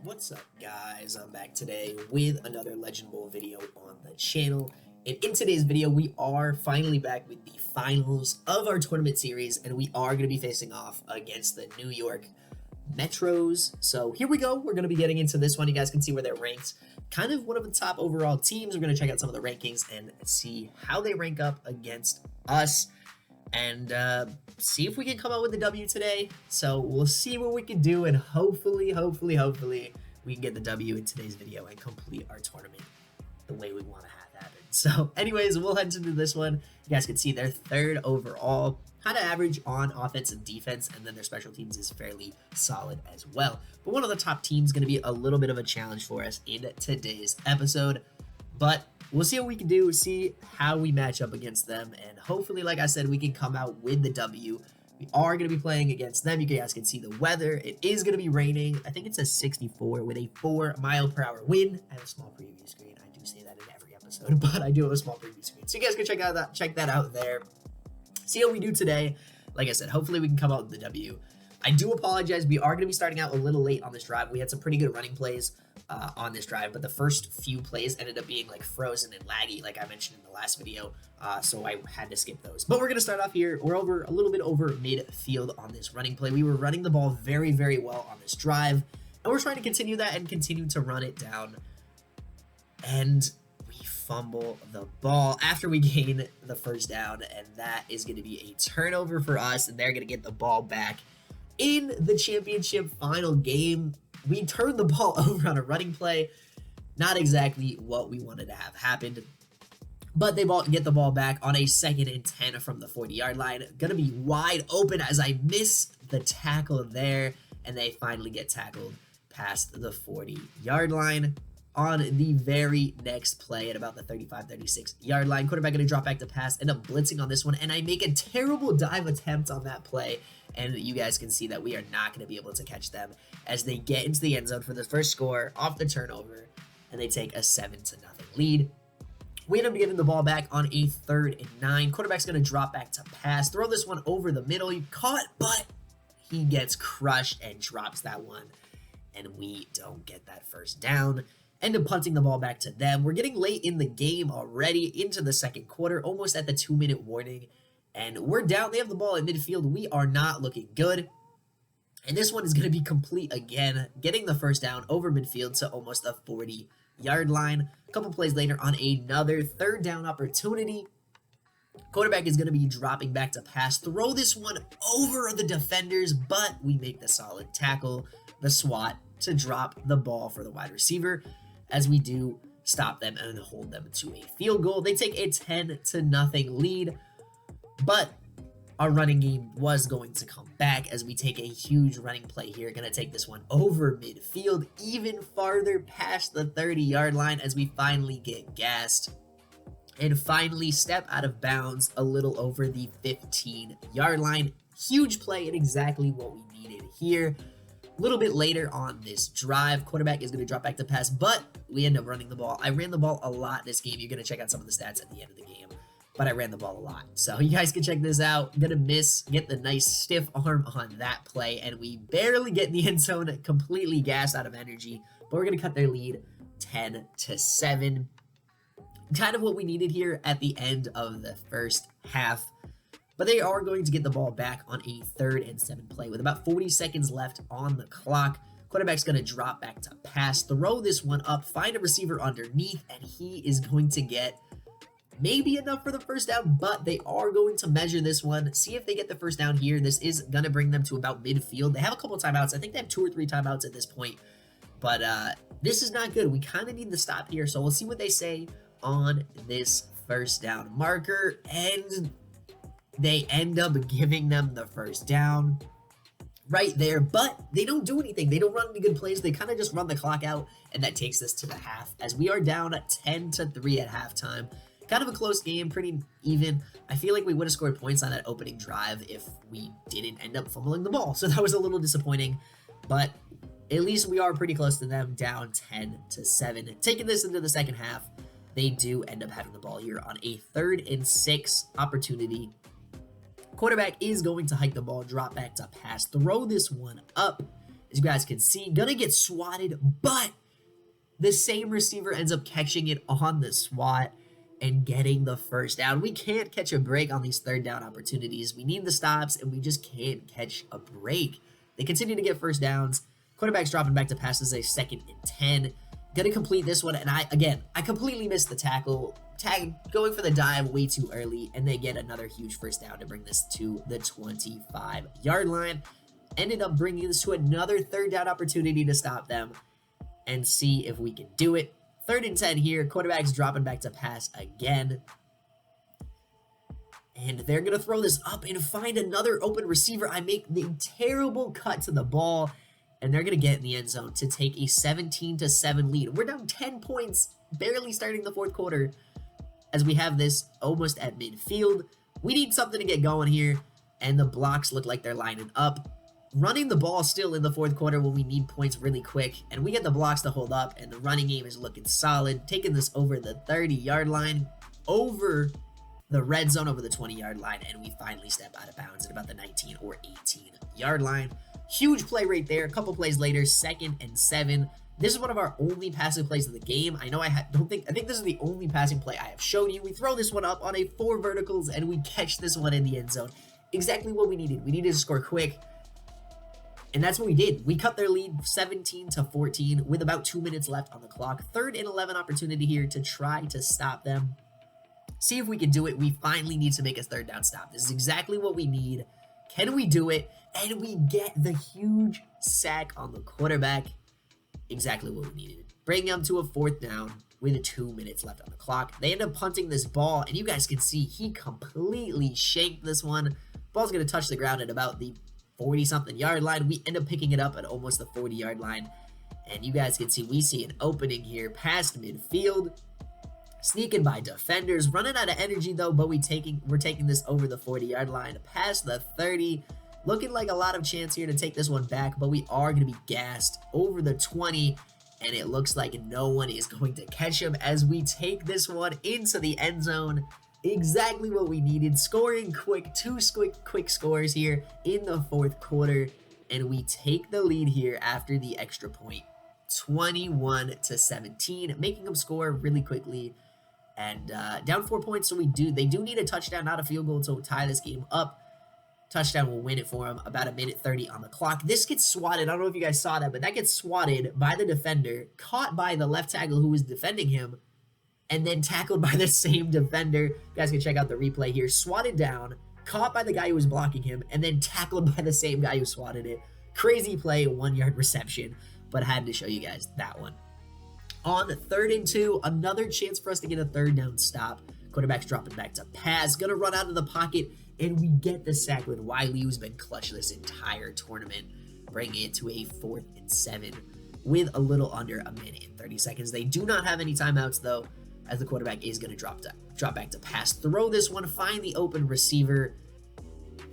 What's up, guys? I'm back today with another Legend Bowl video on the channel. And in today's video, we are finally back with the finals of our tournament series, and we are going to be facing off against the New York Metros. So here we go. We're going to be getting into this one. You guys can see where they're ranked. Kind of one of the top overall teams. We're going to check out some of the rankings and see how they rank up against us. And see if we can come out with a W today. So we'll see what we can do, and hopefully we can get the W in today's video and complete our tournament the way we want to have happen. So anyways, we'll head into this one. You guys can see they're third overall, kind of average on offense and defense, and then their special teams is fairly solid as well. But one of the top teams going to be a little bit of a challenge for us in today's episode, but we'll see what we can do, see how we match up against them, and hopefully, like I said, we can come out with the W. We are going to be playing against them. You guys can see the weather. It is going to be raining. I think it says 64 with a 4-mile-per-hour wind. I have a small preview screen. I do say that in every episode, but I do have a small preview screen. So you guys can check that out there. See how we do today. Like I said, hopefully we can come out with the W. I do apologize. We are going to be starting out a little late on this drive. We had some pretty good running plays on this drive, but the first few plays ended up being like frozen and laggy, like I mentioned in the last video, so I had to skip those. But we're going to start off here. We're a little bit over midfield on this running play. We were running the ball very, very well on this drive, and we're trying to continue that and continue to run it down. And we fumble the ball after we gain the first down, and that is going to be a turnover for us, and they're going to get the ball back. In the championship final game, we turned the ball over on a running play. Not exactly what we wanted to have happened, but they get the ball back on a 2nd and 10 from the 40-yard line. Gonna be wide open as I miss the tackle there, and they finally get tackled past the 40-yard line. On the very next play at about the 35-36-yard line, quarterback going to drop back to pass, end up blitzing on this one, and I make a terrible dive attempt on that play, and you guys can see that we are not going to be able to catch them as they get into the end zone for the first score off the turnover, and they take a 7-0 lead. We end up getting the ball back on a 3rd and 9. Quarterback's going to drop back to pass, throw this one over the middle. He caught, but he gets crushed and drops that one, and we don't get that first down. End up punting the ball back to them. We're getting late in the game already, into the second quarter, almost at the 2-minute warning, and we're down. They have the ball at midfield. We are not looking good, and this one is going to be complete again, getting the first down over midfield to almost the 40-yard line. A couple plays later on another 3rd down opportunity. Quarterback is going to be dropping back to pass, throw this one over the defenders, but we make the solid tackle, the SWAT, to drop the ball for the wide receiver, as we do stop them and hold them to a field goal. They take a 10-0 lead, but our running game was going to come back as we take a huge running play here. Going to take this one over midfield, even farther past the 30-yard line as we finally get gassed and finally step out of bounds a little over the 15-yard line. Huge play and exactly what we needed here. A little bit later on this drive, quarterback is going to drop back to pass, but we end up running the ball. I ran the ball a lot this game. You're going to check out some of the stats at the end of the game, but I ran the ball a lot. So you guys can check this out. I'm going to get the nice stiff arm on that play, and we barely get in the end zone, completely gassed out of energy, but we're going to cut their lead 10-7. Kind of what we needed here at the end of the first half. But they are going to get the ball back on a 3rd and 7 play with about 40 seconds left on the clock. Quarterback's going to drop back to pass, throw this one up, find a receiver underneath, and he is going to get maybe enough for the first down, but they are going to measure this one, see if they get the first down here. This is going to bring them to about midfield. They have a couple timeouts. I think they have 2 or 3 timeouts at this point, but this is not good. We kind of need the stop here, so we'll see what they say on this first down marker, and they end up giving them the first down right there, but they don't do anything. They don't run any good plays. They kind of just run the clock out, and that takes us to the half as we are down at 10-3 at halftime. Kind of a close game, pretty even. I feel like we would have scored points on that opening drive if we didn't end up fumbling the ball, so that was a little disappointing, but at least we are pretty close to them, down 10-7. Taking this into the second half, they do end up having the ball here on a 3rd and 6 opportunity. Quarterback is going to hike the ball, drop back to pass, throw this one up, As you guys can see, gonna get swatted, but the same receiver ends up catching it on the swat and getting the first down. We can't catch a break on these third down opportunities. We need the stops, and we just can't catch a break. They continue to get first downs. Quarterback's dropping back to pass as a 2nd and 10. Gonna complete this one, and I completely missed the tackle. Going for the dive way too early, and they get another huge first down to bring this to the 25-yard line. Ended up bringing this to another third down opportunity to stop them and see if we can do it. 3rd and 10 here. Quarterback's dropping back to pass again. And they're going to throw this up and find another open receiver. I make the terrible cut to the ball, and they're going to get in the end zone to take a 17-7 lead. We're down 10 points, barely starting the 4th quarter, as we have this almost at midfield. We need something to get going here, and the blocks look like they're lining up. Running the ball still in the 4th quarter when we need points really quick, and we get the blocks to hold up, and the running game is looking solid, taking this over the 30-yard line, over the red zone, over the 20-yard line, and we finally step out of bounds at about the 19 or 18-yard line. Huge play right there. A couple plays later, 2nd and 7. This is one of our only passing plays of the game. I know I think this is the only passing play I have shown you. We throw this one up on a 4 verticals, and we catch this one in the end zone. Exactly what we needed. We needed to score quick. And that's what we did. We cut their lead 17-14 with about 2 minutes left on the clock. 3rd and 11 opportunity here to try to stop them. See if we can do it. We finally need to make a 3rd down stop. This is exactly what we need. Can we do it? And we get the huge sack on the quarterback. Exactly what we needed. Bringing them to a 4th down with 2 minutes left on the clock. They end up punting this ball, and you guys can see he completely shanked this one. Ball's going to touch the ground at about the 40-something yard line. We end up picking it up at almost the 40-yard line. And you guys can see we see an opening here past midfield. Sneaking by defenders. Running out of energy though, but we're taking this over the 40-yard line. Past the 30. Looking like a lot of chance here to take this one back, but we are going to be gassed over the 20. And it looks like no one is going to catch him as we take this one into the end zone. Exactly what we needed. Scoring quick, 2 quick scores here in the 4th quarter, and we take the lead here after the extra point, 21-17, making them score really quickly, and down 4 points. So they do need a touchdown, not a field goal, to tie this game up. Touchdown will win it for them. About 1:30 on the clock. This gets swatted. I don't know if you guys saw that, but that gets swatted by the defender, caught by the left tackle who was defending him, and then tackled by the same defender. You guys can check out the replay here. Swatted down, caught by the guy who was blocking him, and then tackled by the same guy who swatted it. Crazy play, 1-yard reception, but I had to show you guys that one. On 3rd and 2, another chance for us to get a 3rd down stop. Quarterback's dropping back to pass, gonna run out of the pocket, and we get the sack with Wiley, who's been clutch this entire tournament, bringing it to a 4th and 7 with a little under 1:30 seconds. They do not have any timeouts though, as the quarterback is going to drop back to pass. Throw this one, find the open receiver,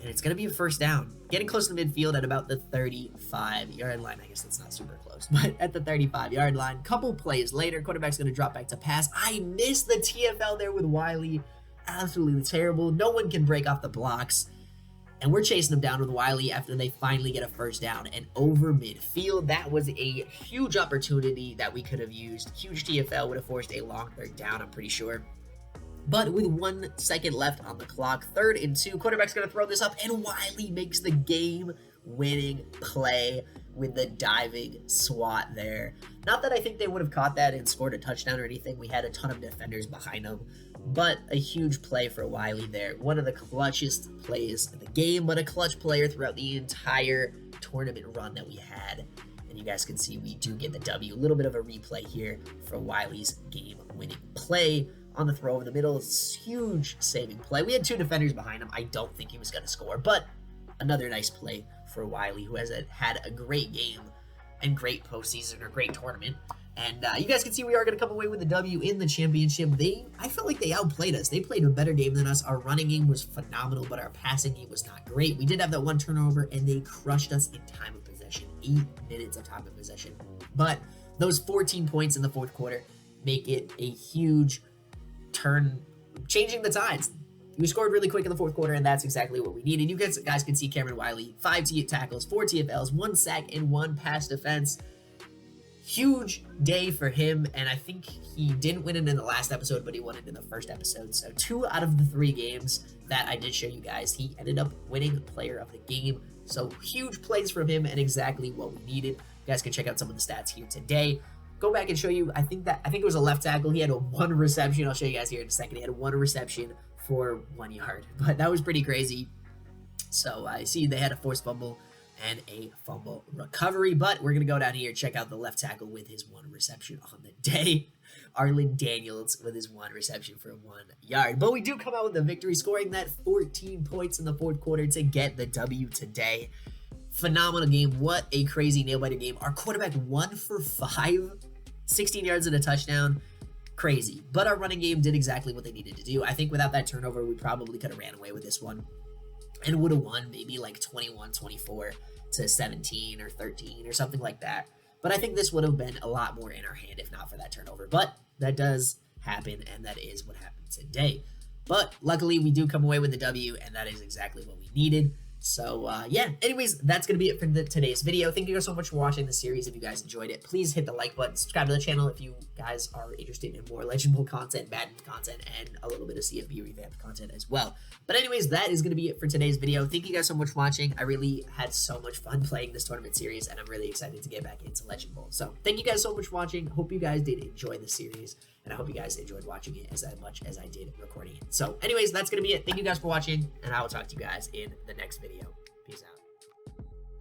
and it's going to be a 1st down. Getting close to midfield at about the 35-yard line. I guess that's not super close, but at the 35-yard line. Couple plays later, quarterback's going to drop back to pass. I missed the TFL there with Wiley. Absolutely terrible. No one can break off the blocks. And we're chasing them down with Wiley after they finally get a 1st down and over midfield. That was a huge opportunity that we could have used. Huge TFL would have forced a long 3rd down, I'm pretty sure. But with 1 second left on the clock, 3rd and 2, quarterback's going to throw this up, and Wiley makes the game-winning play with the diving swat there. Not that I think they would have caught that and scored a touchdown or anything. We had a ton of defenders behind them. But a huge play for Wiley there. One of the clutchest plays of the game, but a clutch player throughout the entire tournament run that we had. And you guys can see we do get the W. A little bit of a replay here for Wiley's game-winning play on the throw over the middle. It's huge saving play. We had 2 defenders behind him. I don't think he was going to score, but another nice play for Wiley, who has had a great game and great postseason or great tournament. And you guys can see we are going to come away with the W in the championship. I felt like they outplayed us. They played a better game than us. Our running game was phenomenal, but our passing game was not great. We did have that 1 turnover, and they crushed us in time of possession. 8 minutes of time of possession. But those 14 points in the 4th quarter make it a huge turn, changing the tides. We scored really quick in the fourth quarter, and that's exactly what we needed. You guys can see Cameron Wiley, 5 tackles, 4 TFLs, 1 sack, and 1 pass defense. Huge day for him, and I think he didn't win it in the last episode, but he won it in the first episode. So 2 out of the 3 games that I did show you guys, he ended up winning player of the game. So huge plays from him and exactly what we needed. You guys can check out some of the stats here today. Go back and show you, I think it was a left tackle. He had a 1 reception. I'll show you guys here in a second. He had a 1 reception for 1 yard, but that was pretty crazy. So I see they had a forced fumble and a fumble recovery, but we're going to go down here and check out the left tackle with his 1 reception on the day. Arlen Daniels with his 1 reception for 1 yard. But we do come out with a victory, scoring that 14 points in the fourth quarter to get the W today. Phenomenal game. What a crazy nail-biter game. Our quarterback 1 for 5, 16 yards and a touchdown. Crazy. But our running game did exactly what they needed to do. I think without that turnover, we probably could have ran away with this one and would have won maybe like 21-24 to 17 or 13 or something like that. But I think this would have been a lot more in our hand if not for that turnover. But that does happen, and that is what happened today. But luckily, we do come away with the W, and that is exactly what we needed. So, yeah, anyways, that's going to be it for today's video. Thank you guys so much for watching the series. If you guys enjoyed it, please hit the like button, subscribe to the channel if you guys are interested in more legible content, Madden content, and a little bit of CFB revamped content as well. But anyways, that is going to be it for today's video. Thank you guys so much for watching. I really had so much fun playing this tournament series, and I'm really excited to get back into Legend Bowl. So, thank you guys so much for watching. Hope you guys did enjoy the series, and I hope you guys enjoyed watching it as much as I did recording it. So, anyways, that's going to be it. Thank you guys for watching, and I will talk to you guys in the next video. Peace out.